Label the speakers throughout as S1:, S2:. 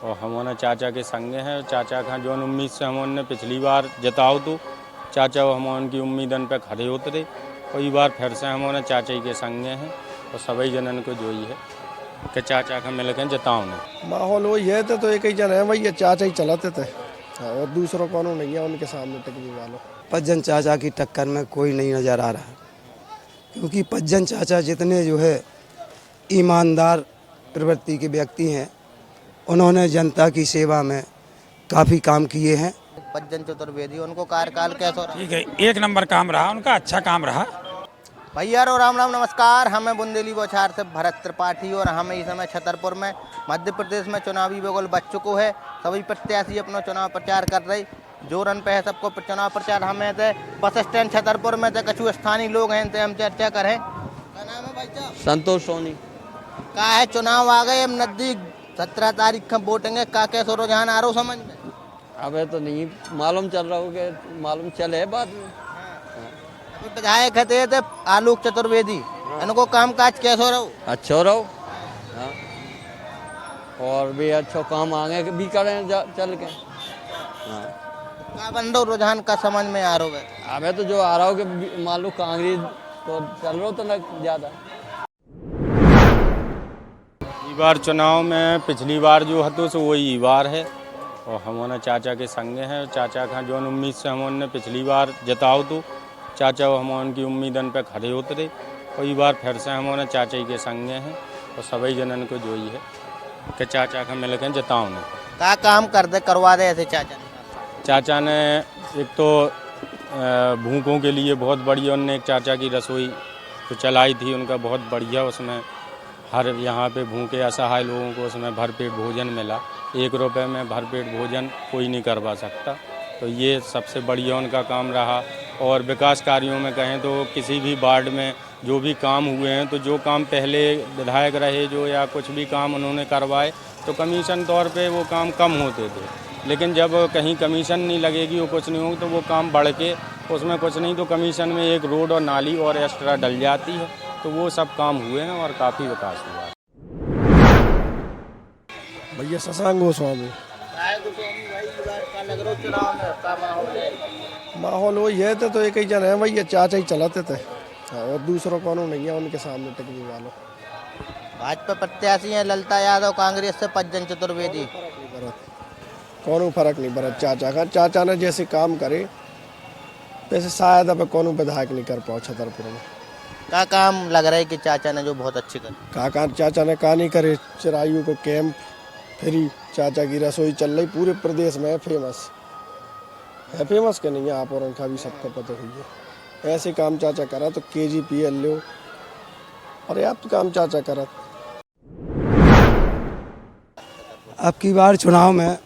S1: और हमने चाचा के संगे हैं। चाचा का जो उम्मीद से हमने पिछली बार जिताओ तो चाचा हम उनकी उम्मीदन पे खड़े उतरे, कई बार फिर से हमने चाचा ही के संगे हैं और सभी जनन को जो ही है कि चाचा का मिल के जिताओ ने
S2: माहौल वही है तो एक ही जन है भैया, चाचा ही चलाते थे और दूसरों कौन नहीं है उनके सामने टिकने वालों।
S3: पज्जन चाचा की टक्कर में कोई नहीं नज़र आ रहा, क्योंकि पज्जन चाचा जितने जो है ईमानदार प्रवृत्ति के व्यक्ति हैं, उन्होंने जनता की सेवा में काफ़ी काम किए हैं।
S4: पज्जन चतुर्वेदी, उनको कार्यकाल कैसा रहा?
S5: ठीक है, एक नंबर काम रहा उनका, अच्छा काम रहा।
S4: भैया रो राम राम नमस्कार। हमें बुंदेली बौछार से भरत त्रिपाठी और हमें इस समय छतरपुर में मध्य प्रदेश में चुनावी बिगुल बच चुको है। सभी प्रत्याशी अपना चुनाव प्रचार कर रहे, जोरन पे है सबको चुनाव प्रचार। हमें थे बस स्टैंड छतरपुर में थे, कछु स्थानीय लोग हैं तो हम चर्चा करें। क्या नाम है भाई साहब?
S6: संतोष सोनी।
S4: का है चुनाव आ गए, हम नजदीक 17 तारीख का वोटिंग है, का कैसे रुझान आ रहा समझ में?
S6: अबे तो नहीं मालूम चल रहा हो कि मालूम चले बाद में।
S4: विधायक थे आलोक चतुर्वेदी, इनको काम काज कैसे रहो?
S6: अच्छा रहो, हाँ। और भी अच्छा काम आगे भी करें चल के, हाँ।
S4: का बन रहा रुझान का समझ में आ रहा है?
S6: अबे तो जो आ रहा हो कि मान लो कांग्रेस तो चल रहा हो तो ना ज़्यादा।
S1: इस बार चुनाव में पिछली बार जो हतो सो वही बार है और हमने चाचा के संगे हैं। चाचा का जो उम्मीद से हमने पिछली बार जिताओ तो चाचा हम उनकी उम्मीदन पे खड़े उतरे, कई बार फिर से हमने चाचा ही के संगे हैं और सभी जनन को जो ही है कि चाचा का मिल के जिताओ ने
S4: का काम कर दे करवा दे ऐसे चाचा?
S1: चाचा ने एक तो भूखों के लिए बहुत बढ़िया उनने एक चाचा की रसोई तो चलाई थी, उनका बहुत बढ़िया, उसमें हर यहाँ पे भूखे असहाय लोगों को उसमें भरपेट भोजन मिला। 1 रुपये में भरपेट भोजन कोई नहीं करवा सकता, तो ये सबसे बढ़िया उनका काम रहा। और विकास कार्यों में कहें तो किसी भी वार्ड में जो भी काम हुए हैं, तो जो काम पहले विधायक रहे जो या कुछ भी काम उन्होंने करवाए तो कमीशन तौर पे वो काम कम होते थे, लेकिन जब कहीं कमीशन नहीं लगेगी वो कुछ नहीं होगा तो वो काम बढ़ के उसमें कुछ नहीं तो कमीशन में एक रोड और नाली और एक्स्ट्रा डल जाती है, तो वो सब काम हुए हैं और काफ़ी विकास हुआ है।
S2: भैया शशांक गोस्वामी। माहौल वही है तो एक ही जन है भैया, चाचा ही चलाते थे और दूसरों कौन नहीं है उनके सामने टिकने वालों।
S4: भाजपा प्रत्याशी हैं ललिता यादव, कांग्रेस से पज्जन चतुर्वेदी।
S2: कौन फर्क नहीं बरत चाचा का। चाचा ने जैसे काम करे वैसे शायद अब कौन विधायक नहीं कर पाओ छतरपुर में।
S4: का काम लग रहा है कि चाचा ने जो बहुत अच्छी कर
S2: का चाचा ने का नहीं करे। चिरायु को कैंप फ्री, चाचा की रसोई चल रही पूरे प्रदेश में, फेमस है। फेमस के नहीं है आप और उनका भी सबको पता हुई है। ऐसे काम चाचा करा तो KGPL लो और आप तो काम चाचा करा।
S3: अब की बार चुनाव में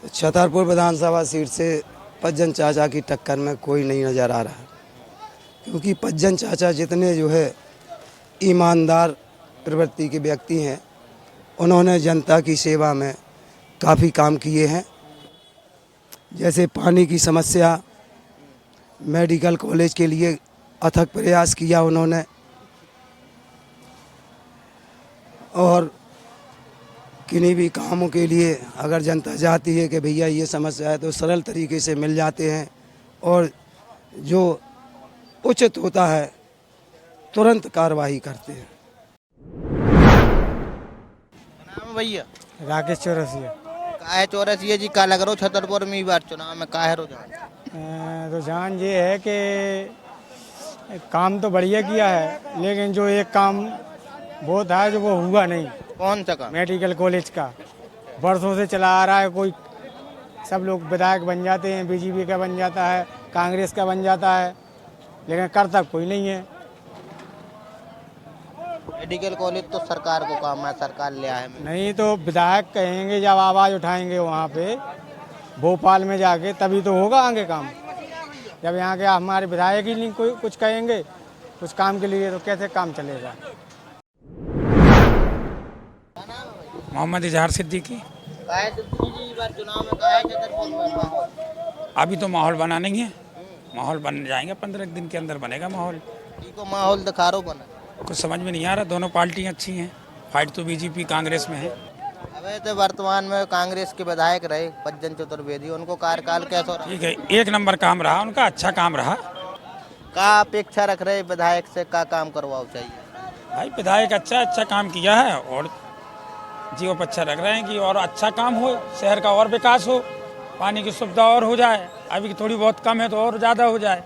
S3: छतरपुर विधानसभा सीट से पज्जन चाचा की टक्कर में कोई नहीं नज़र आ रहा, क्योंकि पज्जन चाचा जितने जो है ईमानदार प्रवृत्ति के व्यक्ति हैं, उन्होंने जनता की सेवा में काफ़ी काम किए हैं। जैसे पानी की समस्या, मेडिकल कॉलेज के लिए अथक प्रयास किया उन्होंने, और किन्हीं भी कामों के लिए अगर जनता चाहती है कि भैया ये समस्या है तो सरल तरीके से मिल जाते हैं और जो उचित होता है तुरंत कार्रवाई करते हैं।
S4: नाम भैया
S7: राकेश चौरसिया।
S4: काहे चौरसिया जी, का लग रहा हो छतरपुर में बार चुनाव में काहे रुझान?
S7: रुझान ये है कि काम तो बढ़िया किया है, लेकिन जो एक काम वो था जो वो हुआ नहीं।
S4: कौन सा काम?
S7: मेडिकल कॉलेज का बरसों से चला आ रहा है। कोई सब लोग विधायक बन जाते हैं, BJP का बन जाता है, कांग्रेस का बन जाता है, लेकिन करता कोई नहीं है।
S4: मेडिकल कॉलेज तो सरकार को काम है, सरकार ले आए।
S7: नहीं तो विधायक कहेंगे, जब आवाज़ उठाएंगे वहाँ पे भोपाल में जाके, तभी तो होगा आगे काम। जब यहाँ के हमारे विधायक ही नहीं कोई कुछ कहेंगे कुछ काम के लिए, तो कैसे काम चलेगा?
S5: मोहम्मद इजहार सिद्दीकी। अभी तो माहौल बना नहीं है, माहौल बन जाएगा, 15 दिन के अंदर बनेगा माहौल।
S4: माहौल दिखा रो बना,
S5: कुछ समझ में नहीं आ रहा। दोनों पार्टियां अच्छी हैं, फाइट तो BJP कांग्रेस में है।
S4: अब वैसे वर्तमान में कांग्रेस के विधायक रहे पज्जन चतुर्वेदी, उनको कार्यकाल कैसा रहा?
S5: ठीक है, एक नंबर काम रहा उनका, अच्छा काम रहा।
S4: का अपेक्षा रख रहे विधायक से, का काम करवाओ चाहिए?
S5: भाई विधायक अच्छा काम किया है और जीव अच्छा रख रहे हैं कि और अच्छा काम हो, शहर का और विकास हो, पानी की सुविधा और हो जाए, अभी थोड़ी बहुत कम है तो और ज्यादा हो जाए।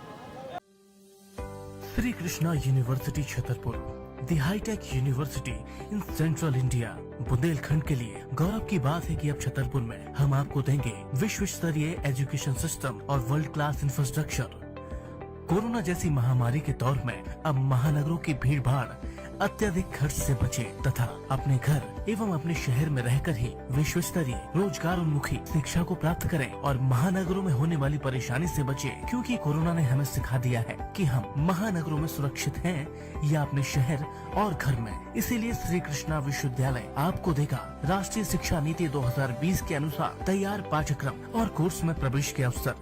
S8: Shri Krishna university Chhatarpur, the hitech university in central India. Bundelkhand के लिए गौरव की बात है कि अब छतरपुर में हम आपको देंगे विश्व स्तरीय एजुकेशन सिस्टम और वर्ल्ड क्लास इंफ्रास्ट्रक्चर। कोरोना जैसी महामारी के दौर में अब महानगरों की भीड़ भाड़, अत्यधिक खर्च से बचे तथा अपने घर एवं अपने शहर में रहकर ही विश्व स्तरीय रोजगार उन्मुखी शिक्षा को प्राप्त करें और महानगरों में होने वाली परेशानी से बचे, क्योंकि कोरोना ने हमें सिखा दिया है कि हम महानगरों में सुरक्षित हैं या अपने शहर और घर में। इसीलिए श्री कृष्णा विश्वविद्यालय आपको देगा राष्ट्रीय शिक्षा नीति 2020 के अनुसार तैयार पाठ्यक्रम और कोर्स में प्रवेश के अवसर,